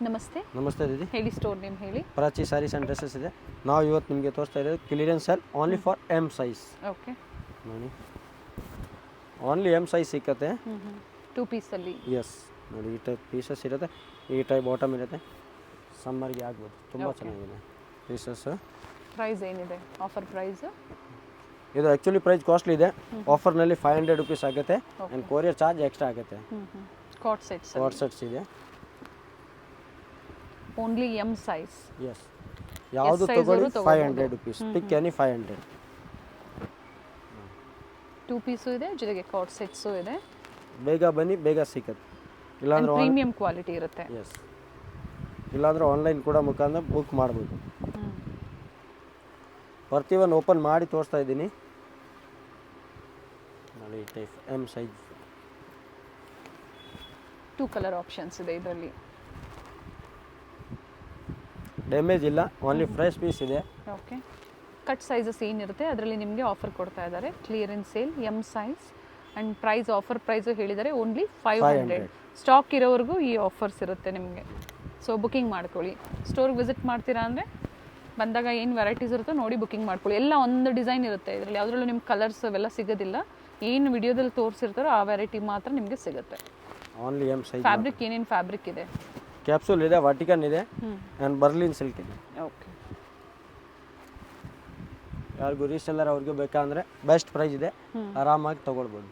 ನಮಸ್ತೆ ನಮಸ್ತೆ ದೀದಿ. ಹೇಳಿ, ಸ್ಟೋರ್ ನೇಮ್ ಹೇಳಿ. ಪ್ರಾಚಿ ಸ್ಯಾರೀಸ್ ಆ್ಯಂಡ್ ಡ್ರೆಸ್ಸಸ್ ಇದೆ. ನಾವು ಇವತ್ತು ನಿಮಗೆ ತೋರಿಸ್ತಾ ಇರೋದು clearance sale only for M size. Okay, ನೋಡಿ, ಓನ್ಲಿ ಎಮ್ ಸೈಜ್ ಸಿಕ್ಕತ್ತೆ. 2 ಪೀಸಲ್ಲಿ. ಎಸ್, ನೋಡಿ ಈ ಟೈಪ್ ಪೀಸಸ್ ಇರುತ್ತೆ, ಈ ಟೈಪ್ ಬಾಟಮ್ ಇರುತ್ತೆ. ಸಮ್ಮರ್ಗೆ ಆಗ್ಬೋದು, ತುಂಬ ಚೆನ್ನಾಗಿದೆ ಪೀಸಸ್. ಪ್ರೈಸ್ ಏನಿದೆ? ಆಫರ್ ಪ್ರೈಸ್ ಇದು ಆ್ಯಕ್ಚುಲಿ ಪ್ರೈಸ್ ಕಾಸ್ಟ್ಲಿ ಇದೆ. ಆಫರ್ನಲ್ಲಿ 500 ರುಪೀಸ್ ಆಗುತ್ತೆ. ಆ್ಯಂಡ್ ಕೊರಿಯರ್ ಚಾರ್ಜ್ ಎಕ್ಸ್ಟ್ರಾ ಆಗುತ್ತೆ. ಕಾಟ್ ಸೆಟ್ಸ್. ಕಾಟ್ ಸೆಟ್ಸ್ ಇದೆ. Only M size. ಎಸ್, ಯಾವುದು ತಗೊಳ್ಳಿ 500 ರುಪೀಸ್. ಪಿಕ್ ಎನಿ 500. 2 ಪೀಸು ಇದೆ, ಜೊತೆಗೆ ಕಾಟ್ ಸೆಟ್ಸು ಇದೆ. ಬೇಗ ಬನ್ನಿ, ಬೇಗ ಸಿಕ್ಕತ್ತೆ. ಇಲ್ಲಾಂದ್ರೆ ಪ್ರೀಮಿಯಂ ಕ್ವಾಲಿಟಿ ಇರುತ್ತೆ. ಎಸ್, ಇಲ್ಲಾಂದ್ರೆ ಆನ್ಲೈನ್ ಕೂಡ ಮುಖಾಂತರ ಬುಕ್ ಮಾಡ್ಬೋದು. ಪ್ರತಿಯೊಂದು ಓಪನ್ ಮಾಡಿ ತೋರಿಸ್ತಾ ಇದ್ದೀನಿ. ನೋಡಿ, type M size. 2 colour options ಇದೆ ಇದರಲ್ಲಿ. ಡ್ಯಾಮೇಜ್ ಇಲ್ಲ, ಓನ್ಲಿ ಫ್ರೆಶ್ ಪೀಸ್ ಇದೆ. ಓಕೆ, ಕಟ್ ಸೈಜಸ್ ಏನಿರುತ್ತೆ ಅದರಲ್ಲಿ ನಿಮಗೆ ಆಫರ್ ಕೊಡ್ತಾ ಇದ್ದಾರೆ. Clearance sale M size and price, offer price ಹೇಳಿದರೆ ಓನ್ಲಿ 500. ಸ್ಟಾಕ್ ಇರೋವರೆಗೂ ಈ ಆಫರ್ಸ್ ಇರುತ್ತೆ ನಿಮಗೆ. ಸೊ ಬುಕಿಂಗ್ ಮಾಡ್ಕೊಳ್ಳಿ. ಸ್ಟೋರ್ಗೆ ವಿಸಿಟ್ ಮಾಡ್ತೀರಾ ಅಂದರೆ ಬಂದಾಗ ಏನು ವೆರೈಟೀಸ್ ಇರುತ್ತೋ ನೋಡಿ ಬುಕಿಂಗ್ ಮಾಡ್ಕೊಳ್ಳಿ. ಎಲ್ಲ ಒಂದು ಡಿಸೈನ್ ಇರುತ್ತೆ ಇದರಲ್ಲಿ, ಯಾವುದ್ರಲ್ಲೂ ನಿಮ್ಮ ಕಲರ್ಸ್ ಅವೆಲ್ಲ ಸಿಗೋದಿಲ್ಲ. ಏನು ವಿಡಿಯೋದಲ್ಲಿ ತೋರಿಸಿರ್ತಾರೋ ಆ ವೆರೈಟಿ ಮಾತ್ರ ನಿಮಗೆ ಸಿಗುತ್ತೆ. Only M size. ಫ್ಯಾಬ್ರಿಕ್ ಏನೇನು ಫ್ಯಾಬ್ರಿಕ್ ಇದೆ? ಕ್ಯಾಪ್ಸೂಲ್ ಇದೆ, ವಾಟಿಕನ್ ಇದೆ, ಆ್ಯಂಡ್ ಬರ್ಲಿನ್ ಸಿಲ್ಕ್ ಇದೆ. ಓಕೆ, ಯಾರಿಗೂ ರೀಸೆಲ್ಲರ್ ಅವ್ರಿಗೆ ಬೇಕಂದರೆ ಬೆಸ್ಟ್ ಪ್ರೈಸ್ ಇದೆ, ಆರಾಮಾಗಿ ತೊಗೊಳ್ಬೋದು.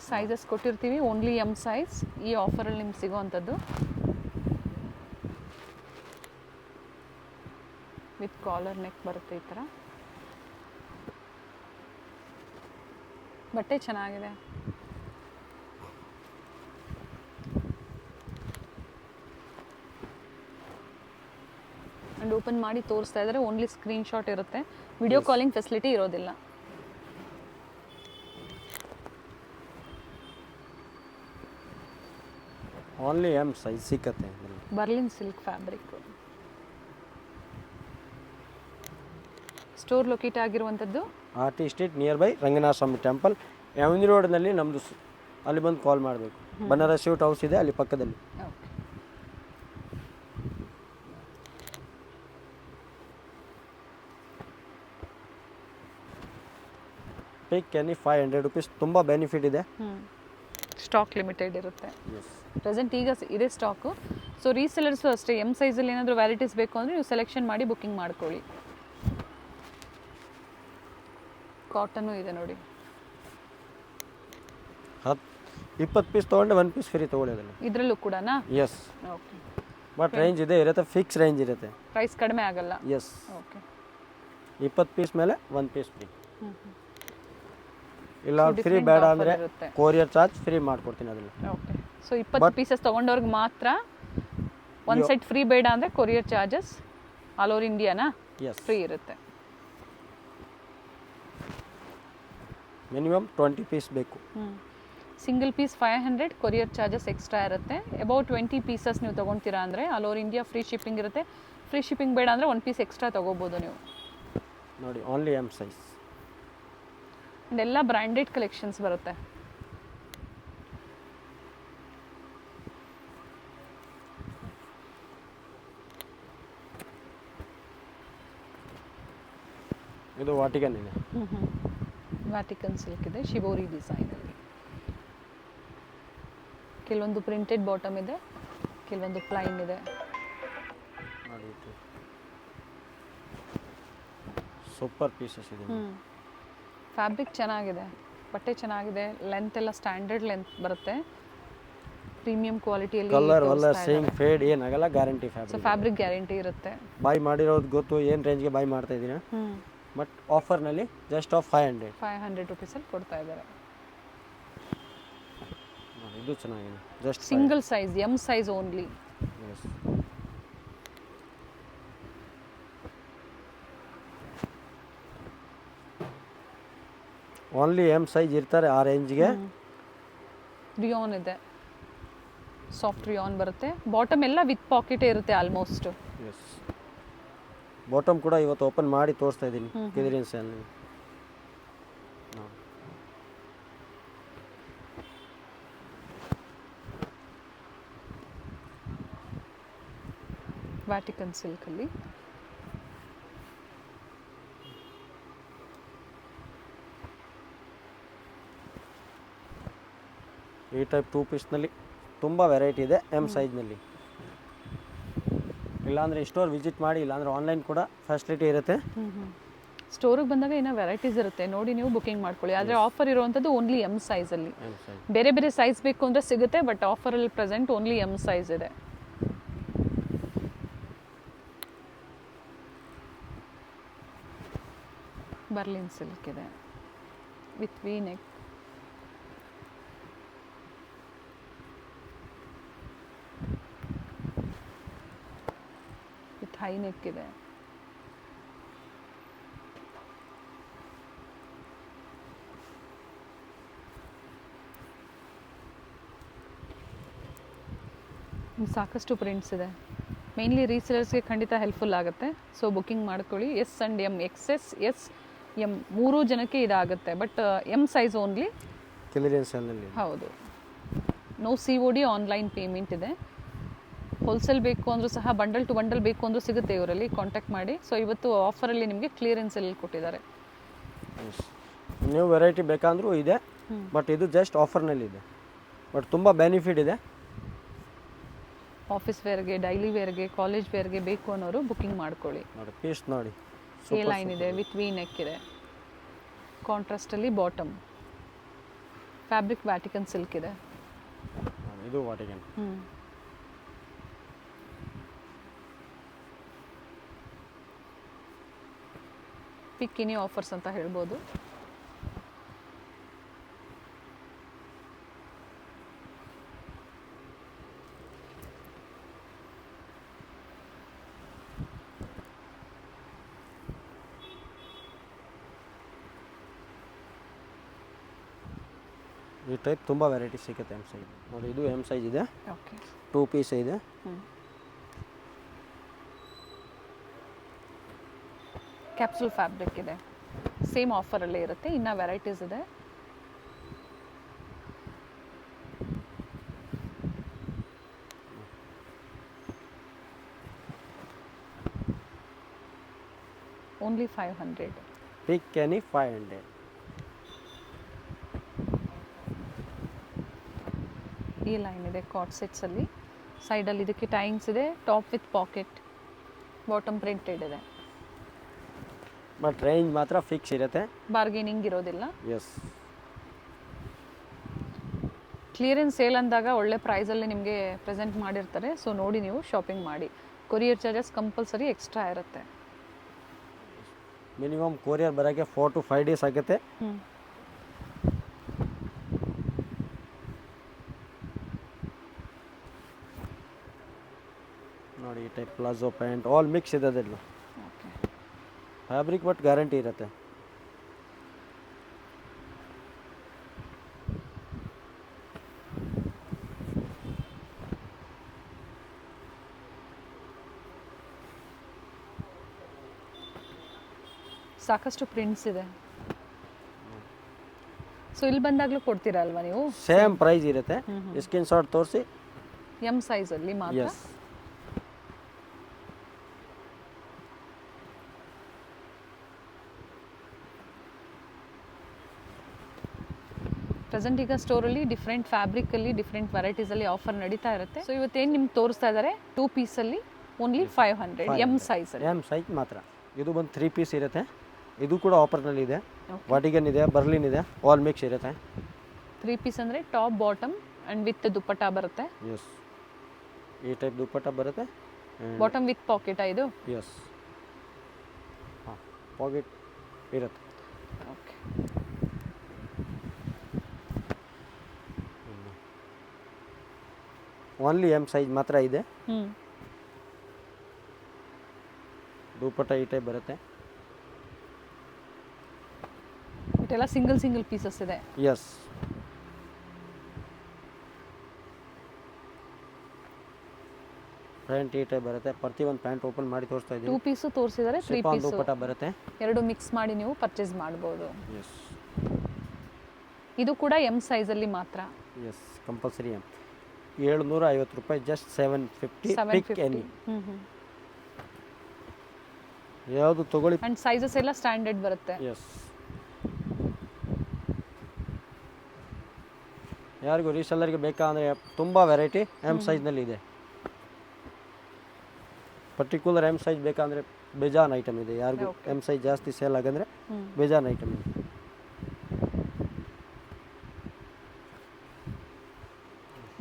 ಸೈಜಸ್ ಕೊಟ್ಟಿರ್ತೀವಿ, ಓನ್ಲಿ ಎಮ್ ಸೈಜ್. ಈ ಆಫರಲ್ಲಿ ನಿಮ್ಗೆ ಸಿಗೋವಂಥದ್ದು ವಿತ್ ಕಾಲರ್ ನೆಕ್ ಬರುತ್ತೆ. ಈ ಥರ ಬಟ್ಟೆ ಚೆನ್ನಾಗಿದೆ. ಆ್ಯಂಡ್ ಓಪನ್ ಮಾಡಿ ತೋರಿಸ್ತಾ ಇದ್ದಾರೆ. ಓನ್ಲಿ ಸ್ಕ್ರೀನ್ ಶಾಟ್ ಇರುತ್ತೆ, ವಿಡಿಯೋ ಕಾಲಿಂಗ್ ಫೆಸಿಲಿಟಿ ಇರೋದಿಲ್ಲ. ಓನ್ಲಿ ಎಮ್ ಸೈಜ್ ಸಿಕ್ಕತ್ತೆ. Berlin silk fabric. Store locate ಆಗಿರುವಂಥದ್ದು R T street nearby Ranganatha Swamy temple, M ರೋಡ್ನಲ್ಲಿ ನಮ್ಮದು. ಅಲ್ಲಿ ಬಂದು ಕಾಲ್ ಮಾಡಬೇಕು. ಬನಾರಸ್ ಸ್ವೀಟ್ ಹೌಸ್ ಇದೆ ಅಲ್ಲಿ ಪಕ್ಕದಲ್ಲಿ. ಓಕೆ, ಪಿಕ್ ಎನಿ 500 ರುಪೀಸ್. ತುಂಬ ಬೆನಿಫಿಟ್ ಇದೆ. ಸ್ಟಾಕ್ ಲಿಮಿಟೆಡ್ ಇರುತ್ತೆ. ಎಸ್, ಪ್ರೆಸೆಂಟ್ ಈಗ ಇದೆ ಸ್ಟಾಕು. ಸೊ ರೀಸೆಲರ್ಸು ಅಷ್ಟೇ, ಎಮ್ ಸೈಜಲ್ಲಿ ಏನಾದರೂ ವೆರೈಟೀಸ್ ಬೇಕು ಅಂದರೆ ನೀವು ಸೆಲೆಕ್ಷನ್ ಮಾಡಿ ಬುಕಿಂಗ್ ಮಾಡ್ಕೊಳ್ಳಿ. ಕಾಟನ್ನು ಇದೆ ನೋಡಿ. 20 ಪೀಸ್ ತೊಗೊಂಡೆ 1 ಪೀಸ್ ಫ್ರೀ ತೊಗೊಳ್ಳೋದಿಲ್ಲ ಇದರಲ್ಲೂ ಕೂಡನಾ? Yes, okay. ಬಟ್ ರೇಂಜ್ ಇದೆ ಇರುತ್ತೆ, ಫಿಕ್ಸ್ ರೇಂಜ್ ಇರುತ್ತೆ. ಪ್ರೈಸ್ ಕಡಿಮೆ ಆಗಲ್ಲ. S, okay. 20 ಪೀಸ್ ಮೇಲೆ 1 ಪೀಸ್ ಫ್ರೀ. ಇಲ್ಲ ಫ್ರೀ ಬೇಡ ಅಂದರೆ ಕೊರಿಯರ್ ಚಾರ್ಜ್ ಫ್ರೀ ಮಾಡ್ಕೊಡ್ತೀನಿ ಅದರಲ್ಲಿ. ಓಕೆ, ಸೊ 20 ಪೀಸಸ್ ತೊಗೊಂಡವ್ರಿಗೆ ಮಾತ್ರ ಒಂದು ಸೆಟ್ ಫ್ರೀ ಬೇಡ ಅಂದರೆ ಕೊರಿಯರ್ ಚಾರ್ಜಸ್ ಆಲ್ ಓವರ್ ಇಂಡಿಯಾನಾ ಫ್ರೀ ಇರುತ್ತೆ. ಮಿನಿಮಮ್ 20 ಪೀಸ್ ಬೇಕು. Single piece 500, courier charges extra ಇರುತ್ತೆ. ಅಬೌಟ್ 20 ಪೀಸಸ್ ನೀವು ತೊಗೊತೀರಾ ಅಂದರೆ all over India free shipping ಇರುತ್ತೆ. ಫ್ರೀ ಶಿಪ್ಪಿಂಗ್ ಬೇಡ ಅಂದರೆ 1 ಪೀಸ್ ಎಕ್ಸ್ಟ್ರಾ ತೊಗೋಬೋದು ನೀವು. ನೋಡಿ, ಓನ್ಲಿ ಎಮ್ ಸೈಜ್. ಆ್ಯಂಡ್ ಎಲ್ಲ ಬ್ರ್ಯಾಂಡೆಡ್ ಕಲೆಕ್ಷನ್ಸ್ ಬರುತ್ತೆ. ಇದು ವಾಟಿಕನ್ ಇದೆ. ವ್ಯಾಟಿಕನ್ ಸಿಲ್ಕ್ ಇದೆ, ಶಿಬೋರಿ ಡಿಸೈನಲ್ಲಿ. ಕೆಲವೊಂದು ಪ್ರಿಂಟೆಡ್ ಬಾಟಮ್ ಇದೆ, ಕೆಲವೊಂದು ಪ್ಲೈನ್ ಇದೆ. ಸೂಪರ್ ಪೀಸಸ್ ಇದೆ. ಫ್ಯಾಬ್ರಿಕ್ ಚೆನ್ನಾಗಿದೆ, ಬಟ್ಟೆ ಚೆನ್ನಾಗಿದೆ. ಲೆಂತ್ ಎಲ್ಲ ಸ್ಟ್ಯಾಂಡರ್ಡ್ ಲೆಂತ್ ಬರುತ್ತೆ. ಪ್ರೀಮಿಯಂ ಕ್ವಾಲಿಟಿಯಲ್ಲಿ. ಕಲರ್ ವಲ್ಲ ಸೇಮ್ ಫೇಡ್ ಏನಾಗಲ್ಲ, guarantee so fabric. Fabric guarantee ಇರುತ್ತೆ. ಬೈ ಮಾಡಿರೋದು ಗೊತ್ತು ಏನು ರೇಂಜ್ಗೆ ಬೈ ಮಾಡ್ತಾ ಇದ್ದೀನಿ. ಬಟ್ ಆಫರ್ನಲ್ಲಿ ಜಸ್ಟ್ ಆಫ್ 500 ರುಪೀಸಲ್ಲಿ ಕೊಡ್ತಾ ಇದ್ದಾರೆ. ಇದು ಚೆನ್ನಾಗಿದೆ. Just single size, M size only. Only M size ಇರ್ತಾರೆ ಆ ರೇಂಜ್ಗೆ. ರಿಯಾನ್ ಇದೆ, ಸಾಫ್ಟ್ ರಿಯಾನ್ ಬರುತ್ತೆ. ಬಾಟಮ್ ಎಲ್ಲ ವಿತ್ ಪಾಕೆಟೇ ಇರುತ್ತೆ ಆಲ್ಮೋಸ್ಟ್. ಎಸ್, ಬಾಟಮ್ ಕೂಡ ಇವತ್ತು ಓಪನ್ ಮಾಡಿ ತೋರಿಸ್ತಾ ಇದ್ದೀನಿ ಕ್ಲಿಯರೆನ್ಸ್ ಅಲ್ಲಿ. ವ್ಯಾಟಿಕನ್ ಸಿಲ್ಕಲ್ಲಿ. ಈ ಟೈಪ್ 2 ಪೀಸ್ನಲ್ಲಿ ತುಂಬ ವೆರೈಟಿ ಇದೆ ಎಮ್ ಸೈಜ್ನಲ್ಲಿ. ಇಲ್ಲಾಂದರೆ ಸ್ಟೋರ್ ವಿಸಿಟ್ ಮಾಡಿ, ಇಲ್ಲಾಂದರೆ ಆನ್ಲೈನ್ ಕೂಡ ಫೆಸಿಲಿಟಿ ಇರುತ್ತೆ. ಸ್ಟೋರಿಗೆ ಬಂದಾಗ ಏನೋ ವೆರೈಟೀಸ್ ಇರುತ್ತೆ, ನೋಡಿ ನೀವು ಬುಕಿಂಗ್ ಮಾಡ್ಕೊಳ್ಳಿ. ಆದರೆ ಆಫರ್ ಇರುವಂಥದ್ದು ಓನ್ಲಿ ಎಮ್ ಸೈಜಲ್ಲಿ. ಎಮ್ ಸೈಜ್ ಬೇರೆ ಬೇರೆ ಸೈಜ್ ಬೇಕು ಅಂದರೆ ಸಿಗುತ್ತೆ, ಬಟ್ ಆಫರಲ್ಲಿ ಪ್ರೆಸೆಂಟ್ ಓನ್ಲಿ ಎಮ್ ಸೈಜ್ ಇದೆ. ಬರ್ಲಿನ್ ಸಿಲ್ಕ್ ಇದೆ with V neck. With high neck ಇದೆ. ಸಾಕಷ್ಟು ಪ್ರಿಂಟ್ಸ್ ಇದೆ. ಮೇನ್ಲಿ ರೀಸೇಲರ್ಸ್ಗೆ ಖಂಡಿತ ಹೆಲ್ಪ್ಫುಲ್ ಆಗುತ್ತೆ. ಸೊ ಬುಕಿಂಗ್ ಮಾಡ್ಕೊಳ್ಳಿ. S and M, XS S M 3 ಜನಕ್ಕೆ ಇದಾಗುತ್ತೆ. But M size only. ಕ್ಲಿಯರೆನ್ಸಲ್ಲಿ ಹೌದು. ನೋ COD, ಆನ್ಲೈನ್ ಪೇಮೆಂಟ್ ಇದೆ. ಹೋಲ್ಸೇಲ್ ಬೇಕು ಅಂದರೂ ಸಹ ಬಂಡಲ್ ಟು ಬಂಡಲ್ ಬೇಕು ಅಂದರೂ ಸಿಗುತ್ತೆ ಇವರಲ್ಲಿ, ಕಾಂಟ್ಯಾಕ್ಟ್ ಮಾಡಿ. ಸೊ ಇವತ್ತು ಆಫರಲ್ಲಿ ನಿಮಗೆ ಕ್ಲಿಯರೆನ್ಸಲ್ಲಿ ಕೊಟ್ಟಿದ್ದಾರೆ. ನೀವು ವೆರೈಟಿ ಬೇಕಂದ್ರೂ ಇದೆ, ಬಟ್ ಇದು ಜಸ್ಟ್ ಆಫರ್ನಲ್ಲಿದೆ. ಬಟ್ ತುಂಬ ಬೆನಿಫಿಟ್ ಇದೆ. ಆಫೀಸ್ ವೇರ್ಗೆ, ಡೈಲಿ ವೇರ್ಗೆ, ಕಾಲೇಜ್ ವೇರ್ಗೆ ಬೇಕು ಅನ್ನೋರು ಬುಕಿಂಗ್ ಮಾಡ್ಕೊಳ್ಳಿ. ನೋಡಿ ಪೀಸ್ ನೋಡಿ, ಎ ಲೈನ್ ಇದೆ ವಿತ್ ವಿ ನೆಕ್ ಇದೆ. ಕಾಂಟ್ರಾಸ್ಟಲ್ಲಿ ಬಾಟಮ್. ಫ್ಯಾಬ್ರಿಕ್ ವ್ಯಾಟಿಕನ್ ಸಿಲ್ಕ್ ಇದೆ. ಇದು ವಾಟಿಕನ್. ಪಿಕ್ಕಿನಿ ಆಫರ್ಸ್ ಅಂತ ಹೇಳ್ಬೋದು. ಈ ಟೈಪ್ ತುಂಬ ವೆರೈಟಿ ಸಿಗುತ್ತೆ ಎಮ್ ಸೈಜ್. ನೋಡಿ ಇದು ಎಮ್ ಸೈಜ್ ಇದೆ. ಓಕೆ. 2 ಪೀಸ್ ಇದೆ. ಕ್ಯಾಪ್ಸೂಲ್ ಫ್ಯಾಬ್ರಿಕ್ ಇದೆ. ಸೇಮ್ ಆಫರಲ್ಲೇ ಇರುತ್ತೆ. ಇನ್ನು ವೆರೈಟೀಸ್ ಇದೆ. ಓನ್ಲಿ 500. ಪಿಕ್ ಎನಿ 500. ಈ ಲೈನ್ ಇದೆ ಕಾಟ್ ಸೆಟ್ಸಲ್ಲಿ. ಸೈಡಲ್ಲಿ ಇದಕ್ಕೆ ಟೈಂಗ್ಸ್ ಇದೆ. Top with packet, bottom printed ಇದೆ. ಬಟ್ ರೇಂಜ್ ಮಾತ್ರ ಫಿಕ್ಸ್ ಇರುತ್ತೆ, ಬಾರ್ಗೇನಿಂಗ್ ಇರೋದಿಲ್ಲ. ಎಸ್. ಕ್ಲಿಯರೆನ್ಸ್ ಸೇಲ್ ಅಂದಾಗ ಒಳ್ಳೆ ಪ್ರೈಸಲ್ಲಿ ನಿಮಗೆ ಪ್ರೆಸೆಂಟ್ ಮಾಡಿರ್ತಾರೆ. ಸೊ ನೋಡಿ ನೀವು ಶಾಪಿಂಗ್ ಮಾಡಿ. ಕೊರಿಯರ್ ಚಾರ್ಜಸ್ ಕಂಪಲ್ಸರಿ ಎಕ್ಸ್ಟ್ರಾ ಇರುತ್ತೆ. ಮಿನಿಮಮ್ ಕೊರಿಯರ್ ಬರೋಕ್ಕೆ 4 to 5 days ಆಗುತ್ತೆ. ನೋಡಿ ಈ type palazzo pant all mix ಇದೆ ಅದೆಲ್ಲ. ಓಕೆ. ಫ್ಯಾಬ್ರಿಕ್ ಬಟ್ ಗ್ಯಾರಂಟಿ ಇರುತ್ತೆ. ಸಾಕಷ್ಟು ಪ್ರಿಂಟ್ಸ್ ಇದೆ. ಸೊ ಇಲ್ಲಿ ಬಂದಾಗಲೂ ಕೊಡ್ತೀರಾ ಅಲ್ವಾ ನೀವು? ಸೇಮ್ ಪ್ರೈಸ್ ಇರುತ್ತೆ. ಸ್ಕ್ರೀನ್ ಶಾಟ್ ತೋರಿಸಿ. ಎಮ್ ಸೈಜಲ್ಲಿ ಮಾತ್ರ. ಎಸ್. ಪ್ರೆಸೆಂಟ್ ಈಗ ಸ್ಟೋರಲ್ಲಿ ಡಿಫ್ರೆಂಟ್ ಫ್ಯಾಬ್ರಿಕಲ್ಲಿ ಡಿಫ್ರೆಂಟ್ ವೆರೈಟೀಸಲ್ಲಿ ಆಫರ್ ನಡೀತಾ ಇರುತ್ತೆ. ಸೊ ಇವತ್ತೇನು ನಿಮ್ಗೆ ತೋರಿಸ್ತಾ ಇದ್ದಾರೆ 2 ಪೀಸಲ್ಲಿ ಓನ್ಲಿ 500. ಎಮ್ ಸೈಜಲ್ಲಿ. ಎಮ್ ಸೈಜ್ ಮಾತ್ರ. ಇದು ಬಂದು 3 ಪೀಸ್ ಇರುತ್ತೆ. ಇದು ಕೂಡ ಆಫರ್ನಲ್ಲಿ ಇದೆ. ವಾಟಿಗನ್ ಇದೆ, ಬರ್ಲಿನ್ ಇದೆ, ಆಲ್ ಮಿಕ್ಸ್ ಇರುತ್ತೆ. 3 ಪೀಸ್ ಅಂದರೆ ಟಾಪ್ ಬಾಟಮ್ ಆ್ಯಂಡ್ ವಿತ್ ದುಪ್ಪಟ್ಟ ಬರುತ್ತೆ. ಎಸ್. ಈ ಟೈಪ್ ದುಪ್ಪಟ್ಟ ಬರುತ್ತೆ. ಬಾಟಮ್ ವಿತ್ ಪಾಕೆಟಾ ಇದು? ಎಸ್. ಹಾಂ, ಪಾಕೆಟ್ ಇರುತ್ತೆ. ಓಕೆ. ಓನ್ಲಿ ಎಮ್ ಸೈಜ್ ಮಾತ್ರ ಇದೆ. ದುಪ್ಪಟ್ಟ ಈ ಟೈಪ್ ಬರುತ್ತೆ. ಇದೆಲ್ಲ ಸಿಂಗಲ್ ಪೀಸಸ್ ಇದೆ. ಎಸ್. ಪ್ಯಾಂಟ್ ಈ ಟೈಪ್ ಬರುತ್ತೆ. ಪ್ರತಿಯೊಂದು ಪ್ಯಾಂಟ್ ಓಪನ್ ಮಾಡಿ ತೋರಿಸ್ತಾ ಇದ್ದೀನಿ. 2 ಪೀಸು ತೋರಿಸಿದ್ದಾರೆ. 3 ಪೀಸು ದುಪ್ಪಟ್ಟ ಬರುತ್ತೆ. ಎರಡು ಮಿಕ್ಸ್ ಮಾಡಿ ನೀವು ಪರ್ಚೇಸ್ ಮಾಡ್ಬೋದು. ಎಸ್. ಇದು ಕೂಡ ಎಮ್ ಸೈಜಲ್ಲಿ ಮಾತ್ರ. S, compulsory M. 750 ರೂಪಾಯಿ, ಜಸ್ಟ್ 750. ಪಿಕ್ ಎನಿ. ಯಾವುದು ತೊಗೊಳ್ಳಿ. ಆ್ಯಂಡ್ ಸೈಜಸ್ ಎಲ್ಲ ಸ್ಟ್ಯಾಂಡರ್ಡ್ ಬರುತ್ತೆ. ಎಸ್, ಯಾರಿಗೂ ರೀಸೆಲ್ಲರ್ಗೆ ಬೇಕಾ ಅಂದರೆ ತುಂಬ ವೆರೈಟಿ ಎಮ್ ಸೈಜ್ನಲ್ಲಿ ಇದೆ. ಪರ್ಟಿಕ್ಯುಲರ್ ಎಮ್ ಸೈಜ್ ಬೇಕಂದರೆ ಬೇಜಾನ್ ಐಟಮ್ ಇದೆ. ಯಾರಿಗೂ ಎಮ್ ಸೈಜ್ ಜಾಸ್ತಿ ಸೇಲ್ ಆಗಂದರೆ ಬೇಜಾನ್ ಐಟಮ್ ಇದೆ.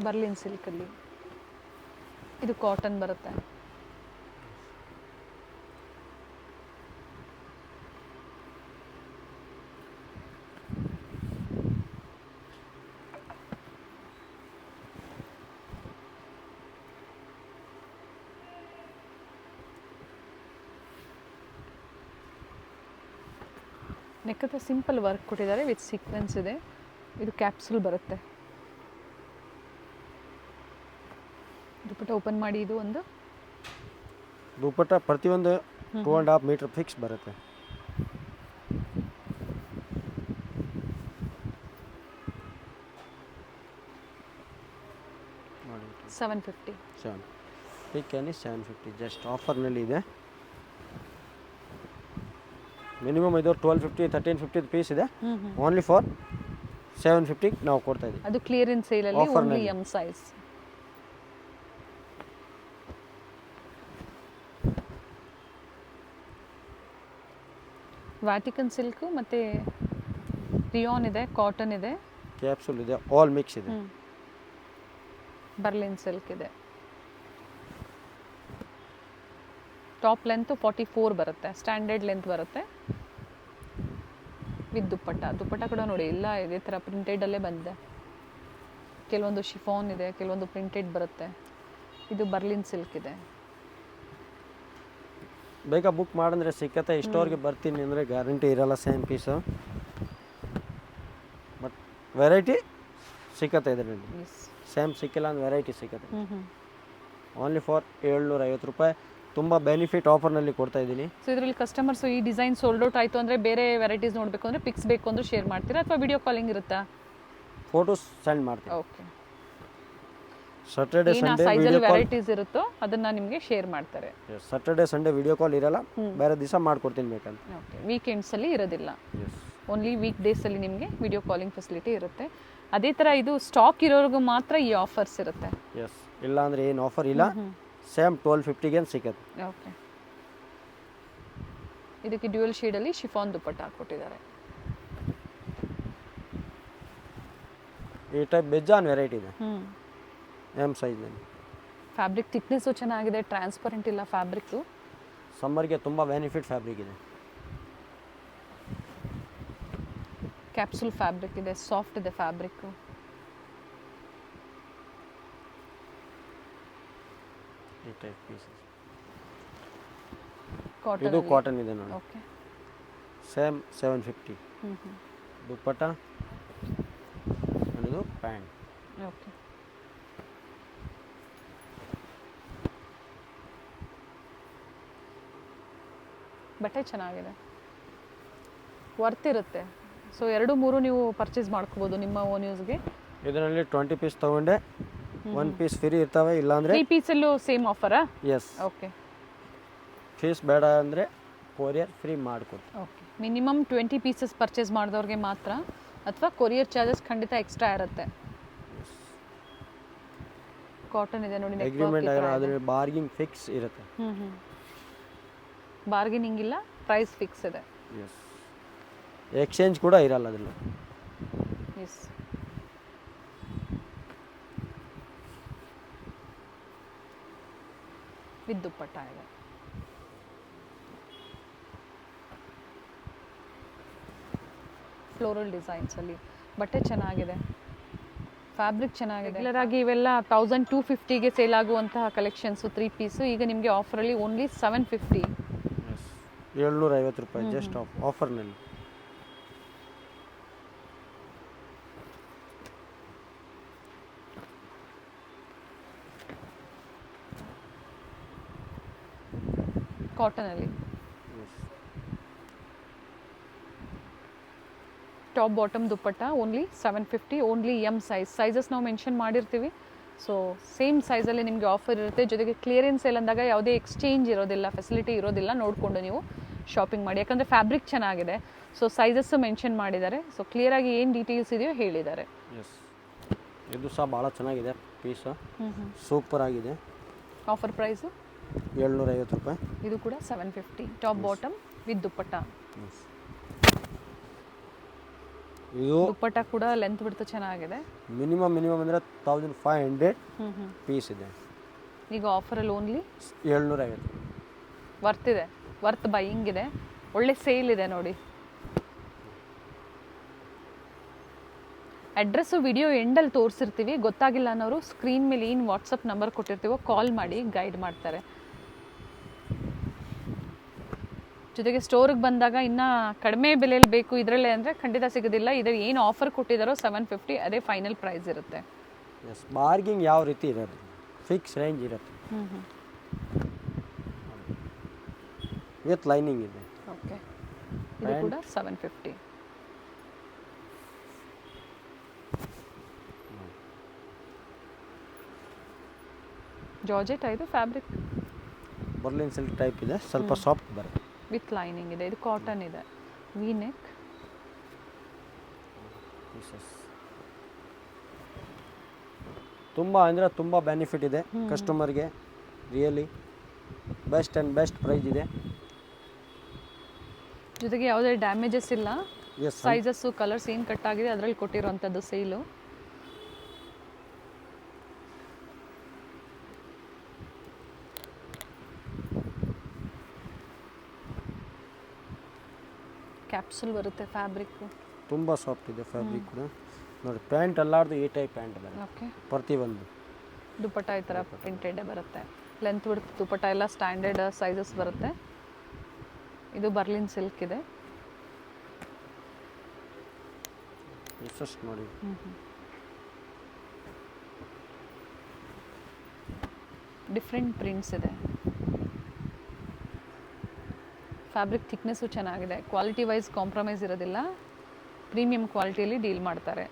ಬರ್ಲಿನ್ ಸಿಲ್ಕಲ್ಲಿ ಇದು ಕಾಟನ್ ಬರುತ್ತೆ. ನೆಕ್ ಹತ್ರ ಸಿಂಪಲ್ ವರ್ಕ್ ಕೊಟ್ಟಿದ್ದಾರೆ ವಿತ್ ಸೀಕ್ವೆನ್ಸ್ ಇದೆ. ಇದು ಕ್ಯಾಪ್ಸೂಲ್ ಬರುತ್ತೆ. ದುಪ್ಪಟ್ಟ ಓಪನ್ ಮಾಡಿ, ಇದು ಒಂದು ದುಪ್ಪಟ್ಟ ಪ್ರತಿಯೊಂದು 2.5 ಮೀಟರ್ ಫಿಕ್ಸ್ ಬರುತ್ತೆ. $750. ಪಿಕ್ ಏನಿ 750 ಜಸ್ಟ್ ಆಫರ್ನಲ್ಲಿ ಇದೆ. ಮಿನಿಮಮ್ ಇದು 1250 1350 ಪೀಸ್ ಇದೆ. ಓನ್ಲಿ ಫಾರ್ 750 ನಾವು ಕೊಡ್ತಾ ಇದ್ದೀವಿ. ಅದು ಕ್ಲಿಯರೆನ್ಸ್ ಸೇಲಲ್ಲಿ only M size. Vatican silk ಮತ್ತು ರಿಯಾನ್ ಇದೆ, ಕಾಟನ್ ಇದೆ, ಕ್ಯಾಪ್ಸೂಲ್ ಇದೆ, ಆಲ್ ಮಿಕ್ಸ್ ಇದೆ. ಬರ್ಲಿನ್ ಸಿಲ್ಕ್ ಇದೆ. ಟಾಪ್ ಲೆಂತ್ 44 ಬರುತ್ತೆ, ಸ್ಟ್ಯಾಂಡರ್ಡ್ ಲೆಂತ್ ಬರುತ್ತೆ ವಿತ್ ದುಪ್ಪಟ್ಟ. ದುಪ್ಪಟ್ಟ ಕೂಡ ನೋಡಿ ಎಲ್ಲ ಇದೇ ಥರ ಪ್ರಿಂಟೆಡಲ್ಲೇ ಬಂದಿದೆ. ಕೆಲವೊಂದು ಶಿಫಾನ್ ಇದೆ, ಕೆಲವೊಂದು ಪ್ರಿಂಟೆಡ್ ಬರುತ್ತೆ. ಇದು ಬರ್ಲಿನ್ ಸಿಲ್ಕ್ ಇದೆ. ಬೇಗ ಬುಕ್ ಮಾಡಿದ್ರೆ ಸಿಕ್ಕತ್ತೆ. ಇಷ್ಟೋರ್ಗೆ ಬರ್ತೀನಿ ಅಂದರೆ ಗ್ಯಾರಂಟಿ ಇರಲ್ಲ ಸೇಮ್ ಪೀಸು, ಬಟ್ ವೆರೈಟಿ ಸಿಕ್ಕತ್ತೆ ಇದರಲ್ಲಿ. ಸೇಮ್ ಸಿಕ್ಕಿಲ್ಲ ಅಂದ್ರೆ ವೆರೈಟಿ ಸಿಕ್ಕತ್ತೆ. ಓನ್ಲಿ ಫಾರ್ 750 ರೂಪಾಯಿ. ತುಂಬ ಬೆನಿಫಿಟ್ ಆಫರ್ನಲ್ಲಿ ಕೊಡ್ತಾ ಇದ್ದೀನಿ. ಸೊ ಇದರಲ್ಲಿ ಕಸ್ಟಮರ್ಸು ಈ ಡಿಸೈನ್ ಸೋಲ್ಡ್ ಔಟ್ ಆಯಿತು ಅಂದರೆ ಬೇರೆ ವೆರೈಟೀಸ್ ನೋಡಬೇಕು ಅಂದರೆ ಪಿಕ್ಸ್ ಬೇಕು ಅಂದರೆ ಶೇರ್ ಮಾಡ್ತೀರಾ ಅಥವಾ ವಿಡಿಯೋ ಕಾಲಿಂಗ್ ಇರುತ್ತಾ? ಫೋಟೋಸ್ ಸೆಂಡ್ ಮಾಡ್ತೀನಿ. ಓಕೆ. ಸಾಟರ್ಡೆ ಸಂಡೇ ಸೈಜಲ್ಲಿ ವೆರೈಟೀಸ್ ಇರುತ್ತೋ ಅದನ್ನು ನಿಮಗೆ ಶೇರ್ ಮಾಡ್ತಾರೆ. ಸಾಟರ್ಡೆ ಸಂಡೇ ವಿಡಿಯೋ ಕಾಲ್ ಇರಲ್ಲ, ಬೇರೆ ದಿವಸ ಮಾಡ್ಕೊಡ್ತೀನಿ ಬೇಕಂತ. ಓಕೆ. ವೀಕೆಂಡ್ಸಲ್ಲಿ ಇರೋದಿಲ್ಲ, ಓನ್ಲಿ ವೀಕ್ ಡೇಸಲ್ಲಿ ನಿಮಗೆ ವಿಡಿಯೋ ಕಾಲಿಂಗ್ ಫೆಸಿಲಿಟಿ ಇರುತ್ತೆ. ಅದೇ ಥರ ಇದು ಸ್ಟಾಕ್ ಇರೋರ್ಗೂ ಮಾತ್ರ ಈ ಆಫರ್ಸ್ ಇರುತ್ತೆ. ಎಸ್, ಇಲ್ಲ ಅಂದರೆ ಏನು ಆಫರ್ ಇಲ್ಲ. ಸೇಮ್ 1250ಗೆ ಸಿಗುತ್ತೆ. ಓಕೆ. ಇದಕ್ಕೆ ಡ್ಯೂಯಲ್ ಶೇಡಲ್ಲಿ ಶಿಫಾನ್ ದುಪ್ಪಟ್ಟ ಹಾಕ್ಕೊಟ್ಟಿದ್ದಾರೆ. ಈ ಟೈಪ್ ಬೆಜಾನ್ ವೆರೈಟಿ ಇದೆ ಎಮ್ ಸೈಜ್ನಲ್ಲಿ. ಫ್ಯಾಬ್ರಿಕ್ ಥಿಕ್ನೆಸ್ಸು ಚೆನ್ನಾಗಿದೆ, ಟ್ರಾನ್ಸ್ಪರೆಂಟ್ ಇಲ್ಲ ಫ್ಯಾಬ್ರಿಕ್ಕು. ಸಮ್ಮರ್ಗೆ ತುಂಬ ಬೆನಿಫಿಟ್ ಫ್ಯಾಬ್ರಿಕ್ ಇದೆ. ಕ್ಯಾಪ್ಸೂಲ್ ಫ್ಯಾಬ್ರಿಕ್ ಇದೆ, ಸಾಫ್ಟ್ ಇದೆ ಫ್ಯಾಬ್ರಿಕ್ಕು. ಈ ಟೈಪ್ ಪೀಸಸ್ ಕಾಟನ್. ಇದು ಕಾಟನ್ ಇದೆ ನೋಡಿ. ಓಕೆ. ಸೇಮ್ 750 ದುಪ್ಪಟ್ಟ, ಇದು ಪ್ಯಾಂಟ್. ಓಕೆ. ಬಟ್ಟೆ ಚೆನ್ನಾಗಿದೆ, ವರ್ತ್ ಇರುತ್ತೆ. ಸೊ 2-3 ನೀವು ಪರ್ಚೇಸ್ ಮಾಡ್ಕೋಬೋದು ನಿಮ್ಮ ಓನ್ ಯೂಸ್ಗೆ. ಇದರಲ್ಲಿ 20 ಪೀಸ್ ತೊಗೊಂಡೆ 1 ಪೀಸ್ ಫ್ರೀ ಇರ್ತವೆ. ಇಲ್ಲಾಂದರೆ 3 ಪೀಸಲ್ಲೂ ಸೇಮ್ ಆಫರಾ? ಎಸ್. ಓಕೆ. ಫೀಸ್ ಬೇಡ ಅಂದರೆ ಕೊರಿಯರ್ ಫ್ರೀ ಮಾಡಿಕೊಡ್ತೀವಿ. ಓಕೆ. ಮಿನಿಮಮ್ 20 ಪೀಸಸ್ ಪರ್ಚೇಸ್ ಮಾಡಿದವ್ರಿಗೆ ಮಾತ್ರ, ಅಥವಾ ಕೊರಿಯರ್ ಚಾರ್ಜಸ್ ಖಂಡಿತ ಎಕ್ಸ್ಟ್ರಾ ಇರುತ್ತೆ. ಕಾಟನ್ ಇದೆ ನೋಡಿ. ಅಗ್ರಿಮೆಂಟ್ ಆಗಿರೋ ಅದರಲ್ಲಿ ಬಾರ್ಗಿಂಗ್ ಫಿಕ್ಸ್ ಇರುತ್ತೆ. ಬಾರ್ಗೇನಿಂಗ್ ಇಲ್ಲ, ಪ್ರೈಸ್ ಫಿಕ್ಸ್ ಇದೆ. ಎಸ್. ಎಕ್ಸ್ಚೇಂಜ್ ಕೂಡ ಇರಲ್ಲ ಅದರಲ್ಲಿ. ಎಸ್. ವಿತ್ ದುಪ್ಪಟ್ಟ ಇದೆ. ಫ್ಲೋರಲ್ ಡಿಸೈನ್ಸಲ್ಲಿ ಬಟ್ಟೆ ಚೆನ್ನಾಗಿದೆ, ಫ್ಯಾಬ್ರಿಕ್ ಚೆನ್ನಾಗಿದೆ. ರೆಗ್ಯುಲರ್ ಆಗಿ ಇವೆಲ್ಲ 1250ಗೆ ಸೇಲ್ ಆಗುವಂತಹ ಕಲೆಕ್ಷನ್ಸು 3 ಪೀಸು ಈಗ ನಿಮಗೆ ಆಫರಲ್ಲಿ ಓನ್ಲಿ 750. 750 ರೂಪಾಯಿ ಜಸ್ಟ್ ಆಫರ್ನಲ್ಲಿ. ಕಾಟನಲ್ಲಿ top bottom dupatta only 750, only M size. Sizes ನಾವು ಮೆನ್ಷನ್ ಮಾಡಿರ್ತೀವಿ, ಸೊ ಸೇಮ್ ಸೈಜಲ್ಲಿ ನಿಮಗೆ ಆಫರ್ ಇರುತ್ತೆ. ಜೊತೆಗೆ ಕ್ಲಿಯರೆನ್ಸ್ ಸೇಲ್ ಅಂದಾಗ ಯಾವುದೇ ಎಕ್ಸ್ಚೇಂಜ್ ಇರೋದಿಲ್ಲ, ಫೆಸಿಲಿಟಿ ಇರೋದಿಲ್ಲ. ನೋಡಿಕೊಂಡು ನೀವು ಶಾಪಿಂಗ್ ಮಾಡಿ, ಯಾಕಂದರೆ ಫ್ಯಾಬ್ರಿಕ್ ಚೆನ್ನಾಗಿದೆ. ಸೊ ಸೈಜಸ್ಸು ಮೆನ್ಷನ್ ಮಾಡಿದ್ದಾರೆ. ಸೊ ಕ್ಲಿಯರಾಗಿ ಏನು ಡೀಟೇಲ್ಸ್ ಇದೆಯೋ ಹೇಳಿದ್ದಾರೆ. ಎಸ್, ಇದು ಸಹ ಭಾಳ ಚೆನ್ನಾಗಿದೆ ಪೀಸು, ಸೂಪರ್ ಆಗಿದೆ. ಆಫರ್ ಪ್ರೈಸು 750 ರೂಪಾಯಿ. ಇದು ಕೂಡ 750 ಟಾಪ್ ಬಾಟಮ್ ವಿತ್ ದುಪ್ಪಟ್ಟ. ಇದು ದುಪ್ಪಟ್ಟ ಕೂಡ ಲೆಂತ್ ಬಿಡ್ತು ಚೆನ್ನಾಗಿದೆ. ಮಿನಿಮಮ್ ಅಂದರೆ 1500 ಪೀಸ್ ಇದೆ. ಈಗ ಆಫರಲ್ಲಿ ಓನ್ಲಿ 750. ವರ್ತ್ ಇದೆ, ವರ್ತ್ ಬೈಯಿಂಗ್ ಇದೆ. ಒಳ್ಳೆ ಸೇಲ್ ಇದೆ ನೋಡಿ. ಅಡ್ರೆಸ್ಸು ವಿಡಿಯೋ ಎಂಡಲ್ಲಿ ತೋರಿಸಿರ್ತೀವಿ. ಗೊತ್ತಾಗಿಲ್ಲ ಅನ್ನೋರು ಸ್ಕ್ರೀನ್ ಮೇಲೆ ಏನು ವಾಟ್ಸಪ್ ನಂಬರ್ ಕೊಟ್ಟಿರ್ತೀವೋ ಕಾಲ್ ಮಾಡಿ ಗೈಡ್ ಮಾಡ್ತಾರೆ. ಜೊತೆಗೆ ಸ್ಟೋರಿಗೆ ಬಂದಾಗ ಇನ್ನೂ ಕಡಿಮೆ ಬೆಲೆಯಲ್ಲಿ ಬೇಕು ಇದರಲ್ಲೇ ಅಂದರೆ ಖಂಡಿತ ಸಿಗೋದಿಲ್ಲ. ಇದರ ಏನು ಆಫರ್ ಕೊಟ್ಟಿದ್ದಾರೋ 750 ಅದೇ ಫೈನಲ್ ಪ್ರೈಸ್ ಇರುತ್ತೆ. ಎಸ್, ಬಾರ್ಗಿಂಗ್ ಯಾವ ರೀತಿ ಇರೋದು, ಫಿಕ್ಸ್ ರೇಂಜ್ ಇರುತ್ತೆ. ವಿತ್ ಲೈನಿಂಗ್ ಇದೆ. ಓಕೆ, ಇದು ಕೂಡ 750. ಜಾರ್ಜೆಟ್ ಇದು ಫ್ಯಾಬ್ರಿಕ್ ಬರ್ಲಿನ್ ಸಿಲ್ಕ್ ಟೈಪ್ ಇದೆ, ಸ್ವಲ್ಪ ಸಾಫ್ಟ್ ಬರುತ್ತೆ. ವಿತ್ ಲೈನಿಂಗ್ ಇದೆ. ಇದು ಕಾಟನ್ ಇದೆ, ವಿ ನೆಕ್. ತುಂಬ ಅಂದರೆ ತುಂಬ ಬೆನಿಫಿಟ್ ಇದೆ ಕಸ್ಟಮರ್ಗೆ. Really best and best price ಇದೆ. ಜೊತೆಗೆ ಯಾವುದೇ ಡ್ಯಾಮೇಜಸ್ ಇಲ್ಲ. ಎಸ್, ಸೈಜಸ್ಸು ಕಲರ್ಸ್ ಏನು ಕಟ್ ಆಗಿದೆ ಅದರಲ್ಲಿ ಕೊಟ್ಟಿರುವಂಥದ್ದು ಸೇಲು. ಕ್ಯಾಪ್ಸುಲ್ ಬರುತ್ತೆ ಫ್ಯಾಬ್ರಿಕ್ಕು. ತುಂಬ ಸಾಫ್ಟ್ ಇದೆ ಫ್ಯಾಬ್ರಿಕ್ ಕೂಡ. ನೋಡಿ ಪ್ಯಾಂಟ್ ಎಲ್ಲಾರ್ದು ಈ ಟೈಪ್ ಪ್ಯಾಂಟ್ ಬರುತ್ತೆ. ಓಕೆ, ಪ್ರತಿಯೊಂದು ದುಪ್ಪಟ್ಟ ಈ ಥರ ಪ್ರಿಂಟೆಡ್ ಬರುತ್ತೆ. ಲೆಂತ್ ಬಿಡ್ತು ದುಪ್ಪಟ್ಟ ಎಲ್ಲ ಸ್ಟ್ಯಾಂಡರ್ಡ್ ಸೈಜಸ್ ಬರುತ್ತೆ. ಇದು ಬರ್ಲಿನ್ ಸಿಲ್ಕ್ ಇದೆ. ಜಸ್ಟ್ ನೋಡಿ, ಡಿಫ್ರೆಂಟ್ ಪ್ರಿಂಟ್ಸ್ ಇದೆ. ಫ್ಯಾಬ್ರಿಕ್ ಥಿಕ್ನೆಸ್ಸು ಚೆನ್ನಾಗಿದೆ. ಕ್ವಾಲಿಟಿ ವೈಸ್ ಕಾಂಪ್ರಮೈಸ್ ಇರೋದಿಲ್ಲ. ಪ್ರೀಮಿಯಂ ಕ್ವಾಲಿಟಿಯಲ್ಲಿ ಡೀಲ್ ಮಾಡ್ತಾರೆ.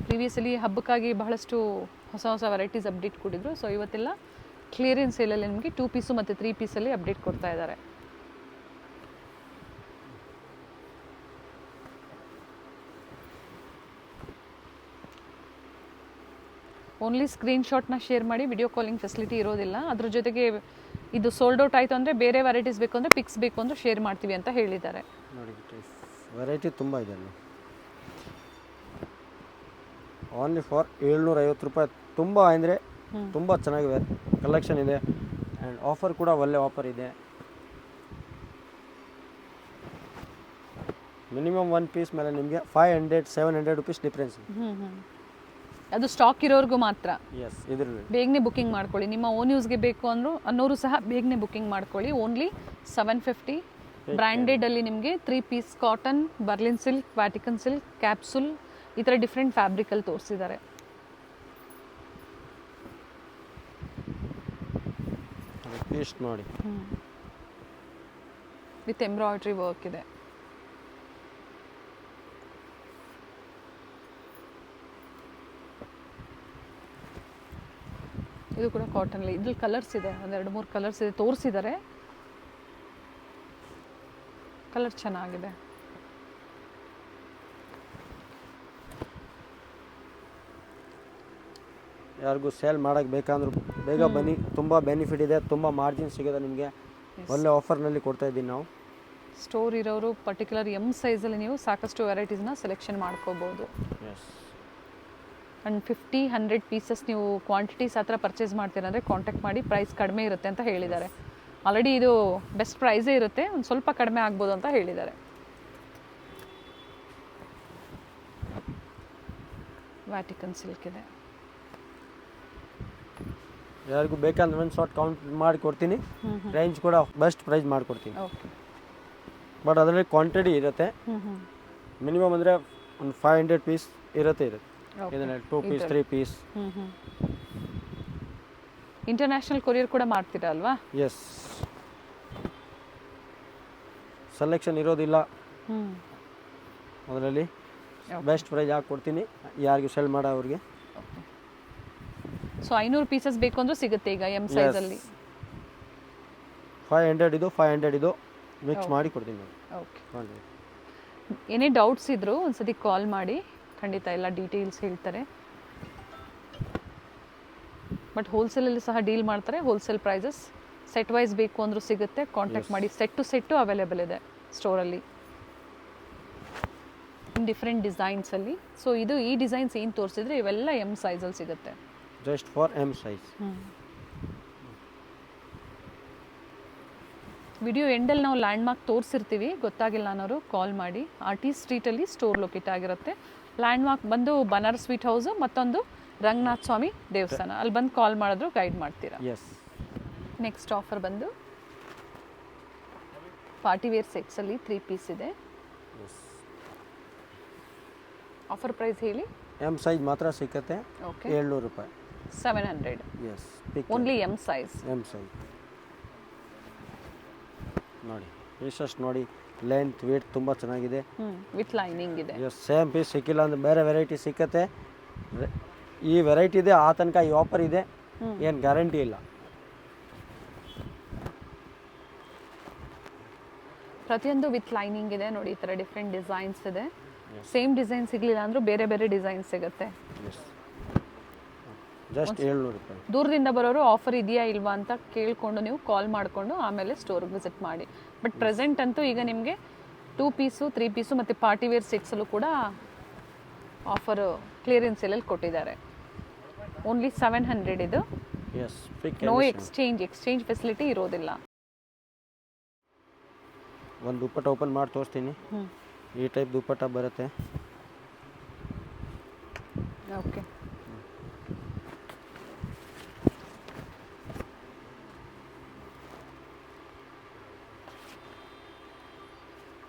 ಪ್ರೀವಿಯಸಲಿ ಹಬ್ಬಕ್ಕಾಗಿ ಬಹಳಷ್ಟು ಹೊಸ ಹೊಸ ವೆರೈಟೀಸ್ ಅಪ್ಡೇಟ್ ಕೊಟ್ಟಿದ್ರು. ಸೊ ಇವತ್ತೆಲ್ಲ ಕ್ಲಿಯರೆನ್ಸ್ ಸೇಲಲ್ಲಿ ನಿಮಗೆ 2 ಪೀಸು ಮತ್ತು 3 ಪೀಸಲ್ಲಿ ಅಪ್ಡೇಟ್ ಕೊಡ್ತಾ ಇದ್ದಾರೆ. ಓನ್ಲಿ ಸ್ಕ್ರೀನ್ಶಾಟ್ನ ಶೇರ್ ಮಾಡಿ, ವಿಡಿಯೋ ಕಾಲಿಂಗ್ ಫೆಸಿಲಿಟಿ ಇರೋದಿಲ್ಲ. ಅದ್ರ ಜೊತೆಗೆ ಇದು ಸೋಲ್ಡ್ ಔಟ್ ಆಯಿತು ಅಂದರೆ ಬೇರೆ ವೆರೈಟೀಸ್ ಬೇಕು ಅಂದರೆ ಪಿಕ್ಸ್ ಬೇಕು ಅಂದರೆ ಶೇರ್ ಮಾಡ್ತೀವಿ ಅಂತ ಹೇಳಿದ್ದಾರೆ. ನೋಡಿ ವೆರೈಟಿ ತುಂಬ ಇದೆ ಅಲ್ಲಿ. ಓನ್ಲಿ ಫಾರ್ 750 ರೂಪಾಯಿ. ತುಂಬ ಅಂದರೆ ತುಂಬ ಚೆನ್ನಾಗಿದೆ ಕಲೆಕ್ಷನ್ ಇದೆ. ಆ್ಯಂಡ್ ಆಫರ್ ಕೂಡ ಒಳ್ಳೆ ಆಫರ್ ಇದೆ. ಮಿನಿಮಮ್ 1 ಪೀಸ್ ಮೇಲೆ ನಿಮಗೆ 500-700 ರುಪೀಸ್ ಡಿಫ್ರೆನ್ಸ್. ಅದು ಸ್ಟಾಕ್ ಇರೋರ್ಗೂ ಮಾತ್ರ. ಎಸ್, ಇದರಲ್ಲಿ ಬೇಗನೆ ಬುಕ್ಕಿಂಗ್ ಮಾಡ್ಕೊಳ್ಳಿ. ನಿಮ್ಮ ಓನ್ ಯೂಸ್ಗೆ ಬೇಕು ಅಂದರು ಅನ್ನೋರು ಸಹ ಬೇಗನೆ ಬುಕ್ಕಿಂಗ್ ಮಾಡ್ಕೊಳ್ಳಿ. ಓನ್ಲಿ 750. ಬ್ರ್ಯಾಂಡೆಡಲ್ಲಿ ನಿಮಗೆ 3 piece cotton, Berlin silk, Vatican silk, capsule ಈ ಥರ ಡಿಫ್ರೆಂಟ್ ಫ್ಯಾಬ್ರಿಕಲ್ಲಿ ತೋರಿಸಿದ್ದಾರೆ. ಪೀಸ್ ನೋಡಿ, ವಿತ್ ಎಂಬ್ರಾಯ್ಡ್ರಿ ವರ್ಕ್ ಇದೆ. ಇದು ಕೂಡ ಕಾಟನಲ್ಲಿ. ಇದ್ರಲ್ಲಿ ಕಲರ್ಸ್ ಇದೆ, 1-2-3 ಕಲರ್ಸ್ ಇದೆ ತೋರಿಸಿದ್ದಾರೆ. ಕಲರ್ ಚೆನ್ನಾಗಿದೆ. ಯಾರಿಗೂ ಸೇಲ್ ಮಾಡೋಕ್ಕೆ ಬೇಕಂದ್ರೂ ಬೇಗ ಬನ್ನಿ. ತುಂಬ ಬೆನಿಫಿಟ್ ಇದೆ, ತುಂಬ ಮಾರ್ಜಿನ್ ಸಿಗುತ್ತೆ ನಿಮಗೆ. ಒಳ್ಳೆ ಆಫರ್ನಲ್ಲಿ ಕೊಡ್ತಾ ಇದ್ದೀನಿ ನಾವು. ಸ್ಟೋರ್ ಇರೋರು ಪರ್ಟಿಕ್ಯುಲರ್ ಎಮ್ ಸೈಜಲ್ಲಿ ನೀವು ಸಾಕಷ್ಟು ವೆರೈಟೀಸ್ನ ಸೆಲೆಕ್ಷನ್ ಮಾಡ್ಕೋಬೋದು. ಎಸ್, ಆ್ಯಂಡ್ 50-100 ಪೀಸಸ್ ನೀವು ಕ್ವಾಂಟಿಟೀಸ್ ಆ ಥರ ಪರ್ಚೇಸ್ ಮಾಡ್ತೀರಂದರೆ ಕಾಂಟ್ಯಾಕ್ಟ್ ಮಾಡಿ. ಪ್ರೈಸ್ ಕಡಿಮೆ ಇರುತ್ತೆ ಅಂತ ಹೇಳಿದ್ದಾರೆ. ಆಲ್ರೆಡಿ ಇದು ಬೆಸ್ಟ್ ಪ್ರೈಸೇ ಇರುತ್ತೆ, ಒಂದು ಸ್ವಲ್ಪ ಕಡಿಮೆ ಆಗ್ಬೋದು ಅಂತ ಹೇಳಿದ್ದಾರೆ. ವ್ಯಾಟಿಕನ್ ಸಿಲ್ಕ್ ಇದೆ. ಯಾರಿಗೂ ಬೇಕಂದ್ರೆ ಒಂದು ಶಾರ್ಟ್ ಕೌಂಟ್ ಮಾಡಿ ಕೊಡ್ತೀನಿ. ರೇಂಜ್ ಕೂಡ ಬೆಸ್ಟ್ ಪ್ರೈಸ್ ಮಾಡಿಕೊಡ್ತೀನಿ. ಓಕೆ, ಬಟ್ ಅದರಲ್ಲಿ ಕ್ವಾಂಟಿಟಿ ಇರುತ್ತೆ. ಮಿನಿಮಮ್ ಅಂದರೆ ಒಂದು 500 ಪೀಸ್ ಇರುತ್ತೆ. ಇದರಲ್ಲಿ 2 ಪೀಸ್ 3 ಪೀಸ್. ಇಂಟರ್ನ್ಯಾಷನಲ್ ಕೊರಿಯರ್ ಕೂಡ ಮಾಡ್ತೀರಾ ಅಲ್ವಾ? ಎಸ್, ಸೆಲೆಕ್ಷನ್ ಇರೋದಿಲ್ಲ ಅದರಲ್ಲಿ. ಬೆಸ್ಟ್ ಪ್ರೈಸ್ ಹಾಕಿ ಕೊಡ್ತೀನಿ ಯಾರಿಗೂ ಸೆಲ್ ಮಾಡೋವ್ರಿಗೆ. ಸೊ 500 ಪೀಸಸ್ ಬೇಕು ಅಂದ್ರೂ ಸಿಗುತ್ತೆ ಈಗ ಎಮ್ ಸೈಜಲ್ಲಿ. 500 ಇದು 500 ಇದು ಮಿಕ್ಸ್ ಮಾಡಿ ಕೊಡ್ತೀನಿ ನೋಡಿ. ಓಕೆ, ನೋಡಿ. ಏನೇ ಡೌಟ್ಸ್ ಇದ್ದರೂ ಒಂದ್ಸತಿ ಕಾಲ್ ಮಾಡಿ, ಖಂಡಿತ ಎಲ್ಲ ಡೀಟೇಲ್ಸ್ ಹೇಳ್ತಾರೆ. ಬಟ್ ಹೋಲ್ಸೇಲಲ್ಲಿ ಸಹ ಡೀಲ್ ಮಾಡ್ತಾರೆ. ಹೋಲ್ಸೇಲ್ ಪ್ರೈಸಸ್ ಸೆಟ್ ವೈಸ್ ಬೇಕು ಅಂದರೂ ಸಿಗುತ್ತೆ, ಕಾಂಟ್ಯಾಕ್ಟ್ ಮಾಡಿ. ಸೆಟ್ ಟು ಸೆಟ್ಟು ಅವೈಲೇಬಲ್ ಇದೆ ಸ್ಟೋರಲ್ಲಿ, ಡಿಫ್ರೆಂಟ್ ಡಿಸೈನ್ಸಲ್ಲಿ. ಸೊ ಇದು ಈ ಡಿಸೈನ್ಸ್ ಏನು ತೋರಿಸಿದ್ರೆ ಇವೆಲ್ಲ ಎಮ್ ಸೈಜಲ್ಲಿ ಸಿಗುತ್ತೆ. Just for M size. Video ಎಂಡಲ್ಲಿ ನಾವು ಲ್ಯಾಂಡ್ ಮಾರ್ಕ್ ತೋರಿಸಿರ್ತೀವಿ, ಗೊತ್ತಾಗಿಲ್ಲ ಅನ್ನೋರು ಕಾಲ್ ಮಾಡಿ. RT ಸ್ಟ್ರೀಟಲ್ಲಿ ಸ್ಟೋರ್ ಲೊಕೇಟ್ ಆಗಿರುತ್ತೆ. ಲ್ಯಾಂಡ್ ಮಾರ್ಕ್ ಬಂದು ಬನಾರಸ್ ಸ್ವೀಟ್ ಹೌಸು, ಮತ್ತೊಂದು ರಂಗನಾಥ ಸ್ವಾಮಿ ದೇವಸ್ಥಾನ. ಅಲ್ಲಿ ಬಂದು ಕಾಲ್ ಮಾಡಿದ್ರು ಗೈಡ್ ಮಾಡ್ತೀರಾ. ಎಸ್. ನೆಕ್ಸ್ಟ್ ಆಫರ್ ಬಂದು ಪಾರ್ಟಿ ವೇರ್ ಸೆಟ್ಸಲ್ಲಿ 3 ಪೀಸ್ ಇದೆ. ಆಫರ್ ಪ್ರೈಸ್ ಹೇಳಿ. ಎಮ್ ಸೈಜ್ ಮಾತ್ರ ಸಿಕ್ಕತ್ತೆ. ಓಕೆ, 700 ರೂಪಾಯಿ. 700. Yes, only M size. M size ನೋಡಿ. ಪೀಸಸ್ ನೋಡಿ, ಲೆಂತ್ ವೇಟ್ ತುಂಬ ಚೆನ್ನಾಗಿದೆ. ವಿತ್ ಲೈನಿಂಗ್ ಇದೆ. ಎಸ್, ಸೇಮ್ ಪೀಸ್ ಸಿಕ್ಕಿಲ್ಲ ಅಂದ್ರೆ ಬೇರೆ ವೆರೈಟಿ ಸಿಕ್ಕತ್ತೆ. ಈ ವೆರೈಟಿ ಇದೆ, ಆ ತನಕ ಈ ಆಫರ್ ಇದೆ, ಏನು ಗ್ಯಾರಂಟಿ ಇಲ್ಲ. ಪ್ರತಿಯೊಂದು ವಿತ್ ಲೈನಿಂಗ್ ಇದೆ ನೋಡಿ. ಈ ಥರ ಡಿಫ್ರೆಂಟ್ ಡಿಸೈನ್ಸ್ ಇದೆ. ಸೇಮ್ ಡಿಸೈನ್ ಸಿಗಲಿಲ್ಲ ಅಂದರೂ ಬೇರೆ ಬೇರೆ ಡಿಸೈನ್ ಸಿಗುತ್ತೆ. ಜಸ್ಟ್ 700 ರೂಪಾಯಿ. ದೂರದಿಂದ ಬರೋರು ಆಫರ್ ಇದೆಯಾ ಇಲ್ವಾ ಅಂತ ಕೇಳಿಕೊಂಡು ನೀವು ಕಾಲ್ ಮಾಡಿಕೊಂಡು ಆಮೇಲೆ ಸ್ಟೋರ್ಗೆ ವಿಸಿಟ್ ಮಾಡಿ. ಬಟ್ ಪ್ರೆಸೆಂಟ್ ಅಂತೂ ಈಗ ನಿಮಗೆ 2 ಪೀಸು 3 ಪೀಸು ಮತ್ತು ಪಾರ್ಟಿ ವೇರ್ ಸೆಟ್ಸಲ್ಲೂ ಕೂಡ ಆಫರು ಕ್ಲಿಯರೆನ್ಸ್ ಸೇಲಲ್ಲಿ ಕೊಟ್ಟಿದ್ದಾರೆ. ಓನ್ಲಿ 700 ಇದು. ಎಸ್, ನೋ ಎಕ್ಸ್ಚೇಂಜ್ ಫೆಸಿಲಿಟಿ ಇರೋದಿಲ್ಲ. ಒಂದು ದುಪ್ಪಟ್ಟ ಓಪನ್ ಮಾಡಿ ತೋರಿಸ್ತೀನಿ. ಈ ಟೈಪ್ ದುಪ್ಪಟ್ಟ ಬರುತ್ತೆ. ಓಕೆ,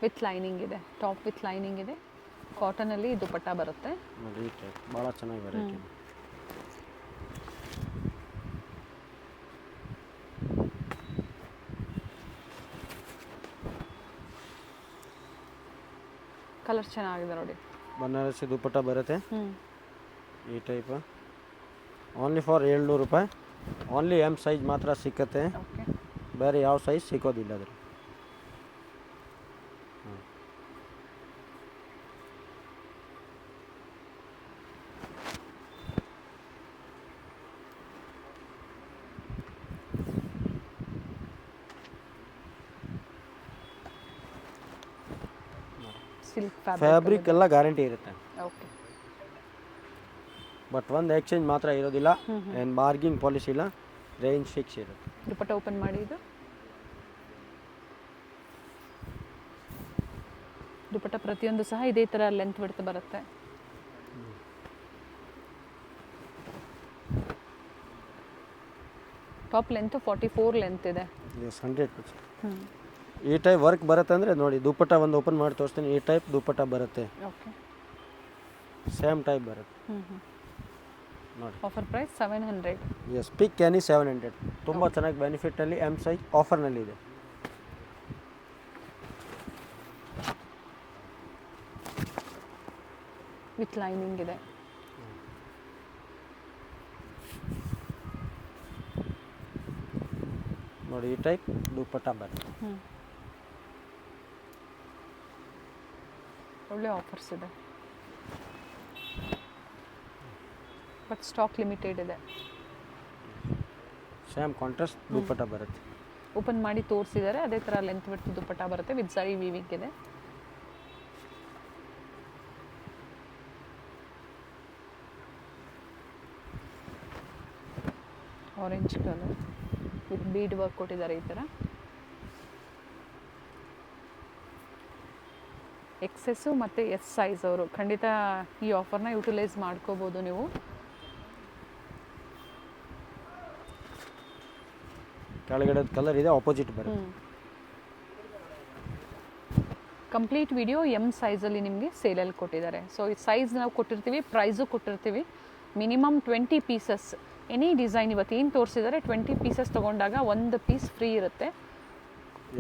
ವಿತ್ ಲೈನಿಂಗ್ ಇದೆ. ಟಾಪ್ ವಿತ್ ಲೈನಿಂಗ್ ಇದೆ. ಕಾಟನಲ್ಲಿ ದುಪ್ಪಟ್ಟ ಬರುತ್ತೆ ನೋಡಿ. ಈ ಟೈಪ್ ಭಾಳ ಚೆನ್ನಾಗಿ ವೆರೈಟಿ. ಕಲರ್ ಚೆನ್ನಾಗಿದೆ ನೋಡಿ. ಬನಾರಸಿ ದುಪ್ಪಟ್ಟ ಬರುತ್ತೆ ಈ ಟೈಪ್. ಓನ್ಲಿ ಫಾರ್ 700 ರೂಪಾಯಿ. ಓನ್ಲಿ ಎಮ್ ಸೈಜ್ ಮಾತ್ರ ಸಿಕ್ಕತ್ತೆ, ಓಕೆ. ಬೇರೆ ಯಾವ ಸೈಜ್ ಸಿಗೋದಿಲ್ಲ ಅದ್ರ. ಸಿಲ್ಕ್ ಫ್ಯಾಬ್ರಿಕ್ ಎಲ್ಲ ಗ್ಯಾರಂಟಿ ಇರುತ್ತೆ. ಓಕೆ, ಬಟ್ ಒಂದು ಎಕ್ಸ್ಚೇಂಜ್ ಮಾತ್ರ ಇರೋದಿಲ್ಲ. ಏನು ಬಾರ್ಗಿಂಗ್ ಪಾಲಿಸಿ ಇಲ್ಲ, ರೇಂಜ್ ಫಿಕ್ಸ್ ಇರುತ್ತೆ. ದುಪ್ಪಟ್ಟ ಓಪನ್ ಮಾಡಿ. ಇದು ದುಪ್ಪಟ್ಟ ಪ್ರತಿಯೊಂದು ಸಹ ಇದೇ ಥರ ಲೆಂತ್ ಬಿಡ್ತಾ ಬರುತ್ತೆ. ಟಾಪ್ ಲೆಂತ್ 44 ಲೆಂತ್ ಇದೆ. ಎಸ್, 100%. ಈ ಟೈಪ್ ವರ್ಕ್ ಬರುತ್ತೆ ಅಂದರೆ ನೋಡಿ, ದುಪ್ಪಟ್ಟ ಒಂದು ಓಪನ್ ಮಾಡಿ ತೋರಿಸ್ತೀನಿ. ಈ ಟೈಪ್ ದುಪ್ಪಟ್ಟ ಬರುತ್ತೆ. ಓಕೆ, ಸೇಮ್ ಟೈಪ್ ಬರುತ್ತೆ ನೋಡಿ. Offer price 700. ಎಸ್, ಪಿಕ್ ಕ್ಯಾನಿ 700. ತುಂಬ ಚೆನ್ನಾಗಿ ಬೆನಿಫಿಟಲ್ಲಿ ಎಮ್ ಸೈಜ್ ಆಫರ್ನಲ್ಲಿದೆ. ವಿತ್ ಲೈನಿಂಗ್ ಇದೆ. ನೋಡಿ, ಈ ಟೈಪ್ ದುಪ್ಪಟ್ಟ ಬರುತ್ತೆ. ಒಳ್ಳೆ ಆಫರ್ಸ್ ಇದೆ, ಬಟ್ ಸ್ಟಾಕ್ ಲಿಮಿಟೆಡ್ ಇದೆ. ಸೇಮ್ ಕಾಂಟ್ರಾಸ್ಟ್ ದುಪ್ಪಟ್ಟ ಬರುತ್ತೆ. ಓಪನ್ ಮಾಡಿ ತೋರಿಸಿದ್ದಾರೆ, ಅದೇ ಥರ ಲೆಂತ್ ಬಿಟ್ಟು ದುಪ್ಪಟ್ಟ ಬರುತ್ತೆ. ವಿತ್ ಸಾರಿ ವೀವಿಂಗ್ ಇದೆ. Orange colour with bead work ಕೊಟ್ಟಿದ್ದಾರೆ ಈ ಥರ. ಎಕ್ಸೆಸ್ಸು ಮತ್ತು ಎಸ್ ಸೈಜ್ ಅವರು ಖಂಡಿತ ಈ ಆಫರ್ನ ಯೂಟಿಲೈಸ್ ಮಾಡ್ಕೋಬೋದು ನೀವು. ಕೆಳಗಡೆ ಕಲರ್ ಇದೆ, ಆಪೋಸಿಟ್ ಬರುತ್ತೆ. ಕಂಪ್ಲೀಟ್ ವಿಡಿಯೋ ಎಮ್ ಸೈಜಲ್ಲಿ ನಿಮಗೆ ಸೇಲಲ್ಲಿ ಕೊಟ್ಟಿದ್ದಾರೆ. ಸೊ ಈ ಸೈಜ್ ನಾವು ಕೊಟ್ಟಿರ್ತೀವಿ, ಪ್ರೈಸು ಕೊಟ್ಟಿರ್ತೀವಿ. ಮಿನಿಮಮ್ 20 ಪೀಸಸ್ ಎನಿ ಡಿಸೈನ್ ಇವತ್ತು ಏನು ತೋರಿಸಿದ್ದಾರೆ 20 ಪೀಸಸ್ ತೊಗೊಂಡಾಗ ಒಂದು ಪೀಸ್ ಫ್ರೀ ಇರುತ್ತೆ.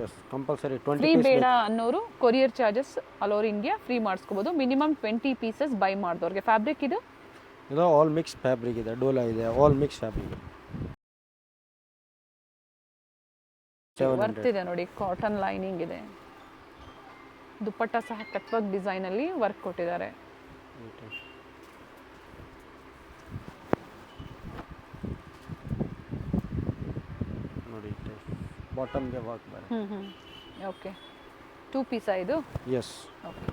ಎಸ್, ಕಂಪಲ್ಸರಿ 20 ಫ್ರೀ ಬೇಡ ಅನ್ನೋರು courier charges all over India free ಮಾಡಿಸ್ಕೋಬೋದು. ಮಿನಿಮಮ್ 20 ಪೀಸಸ್ ಬೈ ಮಾಡಿದವ್ರಿಗೆ. ಫ್ಯಾಬ್ರಿಕ್ ಇದು ಇದು ಆಲ್ ಮಿಕ್ಸ್ ಫ್ಯಾಬ್ರಿಕ್ ಇದೆ, ಡೋಲಾ ಇದೆ, ಆಲ್ ಮಿಕ್ಸ್ ಫ್ಯಾಬ್ರಿಕ್. ವರ್ತ್ ಇದೆ ನೋಡಿ, ಕಾಟನ್ ಲೈನಿಂಗ್ ಇದೆ. ದುಪ್ಪಟ್ಟ ಸಹ ಕಟ್ವರ್ಕ್ ಡಿಸೈನ್ ಅಲ್ಲಿ ವರ್ಕ್ ಕೊಟ್ಟಿದ್ದಾರೆ. ನೋಡಿ ಬಾಟಮ್ಗೆ ವರ್ಕ್ ಬರುತ್ತೆ. ಓಕೆ, 2 ಪೀಸಾ ಇದು? ಎಸ್. ಓಕೆ,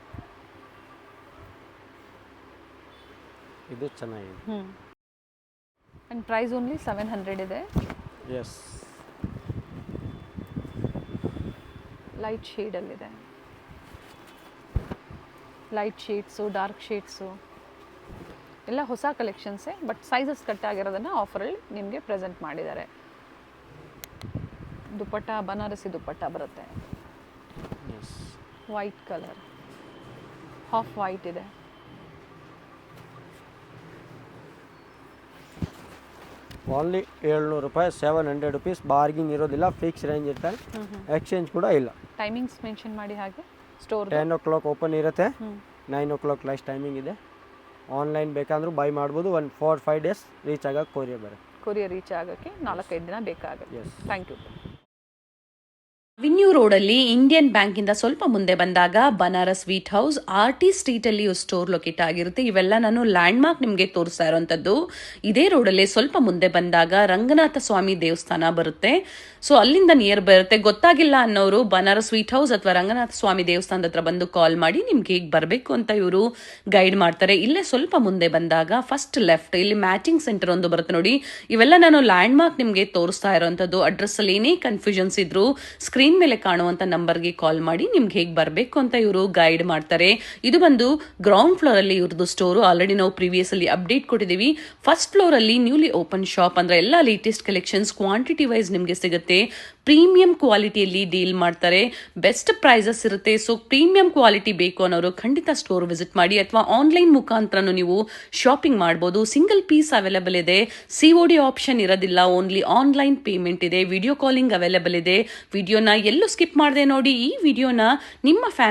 ಇದು ಚೆನ್ನಾಗಿದೆ. ಆ್ಯಂಡ್ ಪ್ರೈಸ್ ಓನ್ಲಿ 700 ಇದೆ. ಎಸ್. ಲೈಟ್ ಶೇಡಲ್ಲಿದೆ. ಲೈಟ್ ಶೇಡ್ಸು, ಡಾರ್ಕ್ ಶೇಡ್ಸು ಎಲ್ಲ ಹೊಸ ಕಲೆಕ್ಷನ್ಸೇ, ಬಟ್ ಸೈಜಸ್ ಕಟ್ ಆಗಿರೋದನ್ನು ಆಫರಲ್ಲಿ ನಿಮಗೆ ಪ್ರೆಸೆಂಟ್ ಮಾಡಿದ್ದಾರೆ. ದುಪ್ಪಟ್ಟ ಬನಾರಸಿ ದುಪ್ಪಟ್ಟ ಬರುತ್ತೆ. ವೈಟ್ ಕಲರ್, ಹಾಫ್ ವೈಟ್ ಇದೆ. ಓನ್ಲಿ 700 ರೂಪಾಯಿ, 700 ರುಪೀಸ್. ಬಾರ್ಗಿಂಗ್ ಇರೋದಿಲ್ಲ, ಫಿಕ್ಸ್ ರೇಂಜ್ ಇರ್ತಾರೆ. ಎಕ್ಸ್ಚೇಂಜ್ ಕೂಡ ಇಲ್ಲ. ಟೈಮಿಂಗ್ಸ್ ಮೆನ್ಷನ್ ಮಾಡಿ ಹಾಗೆ. ಸ್ಟೋರ್ 10 o'clock ಓಪನ್ ಇರುತ್ತೆ, 9 o'clock ಲೈಸ್ಟ್ ಟೈಮಿಂಗ್ ಇದೆ. ಆನ್ಲೈನ್ ಬೇಕಂದ್ರೂ ಬೈ ಮಾಡ್ಬೋದು. 4-5 days ರೀಚ್ ಆಗೋಕ್ಕೆ ಕೊರಿಯರ್ ಬರುತ್ತೆ. ಕೊರಿಯರ್ ರೀಚ್ ಆಗೋಕ್ಕೆ 4-5 ದಿನ ಬೇಕಾಗುತ್ತೆ. Thank you. ಅವೆನ್ಯೂ ರೋಡಲ್ಲಿ ಇಂಡಿಯನ್ ಬ್ಯಾಂಕಿಂದ ಸ್ವಲ್ಪ ಮುಂದೆ ಬಂದಾಗ ಬನಾರಸ್ ಸ್ವೀಟ್ ಹೌಸ್, RT ಸ್ಟ್ರೀಟಲ್ಲಿ ಸ್ಟೋರ್ ಲೊಕೇಟ್ ಆಗಿರುತ್ತೆ. ಇವೆಲ್ಲ ನಾನು ಲ್ಯಾಂಡ್ ಮಾರ್ಕ್ ನಿಮಗೆ ತೋರಿಸ್ತಾ ಇರೋಂಥದ್ದು. ಇದೇ ರೋಡಲ್ಲಿ ಸ್ವಲ್ಪ ಮುಂದೆ ಬಂದಾಗ ರಂಗನಾಥ ಸ್ವಾಮಿ ದೇವಸ್ಥಾನ ಬರುತ್ತೆ. ಸೊ ಅಲ್ಲಿಂದ ನಿಯರ್ ಬರುತ್ತೆ. ಗೊತ್ತಾಗಿಲ್ಲ ಅನ್ನೋರು ಬನಾರಸ್ ಸ್ವೀಟ್ ಹೌಸ್ ಅಥವಾ ರಂಗನಾಥ ಸ್ವಾಮಿ ದೇವಸ್ಥಾನದ ಹತ್ರ ಬಂದು ಕಾಲ್ ಮಾಡಿ ನಿಮ್ಗೆ ಹೇಗೆ ಬರಬೇಕು ಅಂತ ಇವರು ಗೈಡ್ ಮಾಡ್ತಾರೆ. ಇಲ್ಲೇ ಸ್ವಲ್ಪ ಮುಂದೆ ಬಂದಾಗ ಫಸ್ಟ್ ಲೆಫ್ಟ್ ಇಲ್ಲಿ ಮ್ಯಾಚಿಂಗ್ ಸೆಂಟರ್ ಒಂದು ಬರುತ್ತೆ ನೋಡಿ. ಇವೆಲ್ಲ ನಾನು ಲ್ಯಾಂಡ್ ಮಾರ್ಕ್ ನಿಮಗೆ ತೋರಿಸ್ತಾ ಇರೋಂಥದ್ದು. ಅಡ್ರೆಸ್ ಅಲ್ಲಿ ಏನೇ ಕನ್ಫ್ಯೂಷನ್ಸ್ ಇದ್ರು ಸ್ಕ್ರೀನ್ ಮೇಲೆ ಕಾಣುವಂತ ನಂಬರ್ಗೆ ಕಾಲ್ ಮಾಡಿ ನಿಮ್ಗೆ ಹೇಗೆ ಬರಬೇಕು ಅಂತ ಇವರು ಗೈಡ್ ಮಾಡ್ತಾರೆ. ಇದು ಬಂದು ಗ್ರೌಂಡ್ ಫ್ಲೋರ್ ಅಲ್ಲಿ ಇವ್ರದ್ದು ಸ್ಟೋರು. ಆಲ್ರೆಡಿ ನಾವು ಪ್ರೀವಿಯಸ್ ಅಲ್ಲಿ ಅಪ್ಡೇಟ್ ಕೊಟ್ಟಿದ್ದೀವಿ. ಫಸ್ಟ್ ಫ್ಲೋರ್ ಅಲ್ಲಿ ನ್ಯೂಲಿ ಓಪನ್ ಶಾಪ್, ಅಂದ್ರೆ ಎಲ್ಲ ಲೇಟೆಸ್ಟ್ ಕಲೆಕ್ಷನ್ಸ್ ಕ್ವಾಂಟಿಟಿ ವೈಸ್ ನಿಮಗೆ ಸಿಗುತ್ತೆ. ಪ್ರೀಮಿಯಂ ಕ್ವಾಲಿಟಿಯಲ್ಲಿ ಡೀಲ್ ಮಾಡ್ತಾರೆ. ಬೆಸ್ಟ್ ಪ್ರೈಸಸ್ ಇರುತ್ತೆ. ಸೊ ಪ್ರೀಮಿಯಂ ಕ್ವಾಲಿಟಿ ಬೇಕು ಅನ್ನೋರು ಖಂಡಿತ ಸ್ಟೋರ್ ವಿಸಿಟ್ ಮಾಡಿ, ಅಥವಾ ಆನ್ಲೈನ್ ಮುಖಾಂತರನು ನೀವು ಶಾಪಿಂಗ್ ಮಾಡಬಹುದು. ಸಿಂಗಲ್ ಪೀಸ್ ಅವೈಲೇಬಲ್ ಇದೆ. COD ಆಪ್ಷನ್ ಇರೋದಿಲ್ಲ, ಓನ್ಲಿ ಆನ್ಲೈನ್ ಪೇಮೆಂಟ್ ಇದೆ. ವಿಡಿಯೋ ಕಾಲಿಂಗ್ ಅವೈಲೇಬಲ್ ಇದೆ. ವಿಡಿಯೋನ ಎಲ್ಲೂ ಸ್ಕಿಪ್ ಮಾಡದೆ ನೋಡಿ. ಈ ವಿಡಿಯೋನ ನಿಮ್ಮ